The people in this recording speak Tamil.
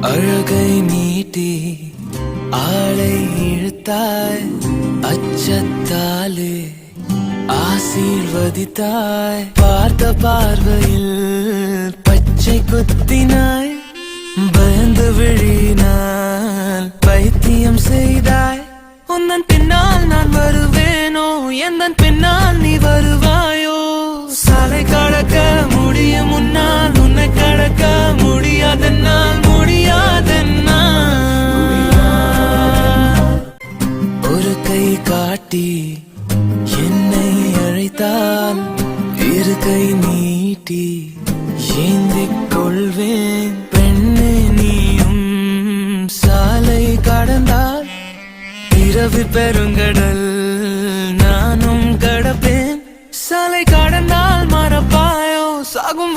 அழகை நீட்டி ஆளை இழுத்தாய், அச்சத்தாலே ஆசீர்வதித்தாய். பார்த்த பார்வையில் பச்சை குத்தினாய், பயந்து விழினால் பைத்தியம் செய்தாய். உந்தன் பின்னால் நான் வருவேனோ, எந்தன் பின்னால் நீ வருவாயோ? சாலை கடக்க முடியும் முன்னால் உன்னை கடக்க முடியாதென்னால், முடியாதென்னால். ஒரு கை காட்டி என்னை அழைத்தால், இரு கை நீட்டி ஏந்திக் கொள்வேன். பெண்ணே நீயும் சாலை கடந்தால், இரவு பெருங்கடல் நானும் கடப்பேன். சாலை கடந்தால் மறப்பாயோ, சாகும்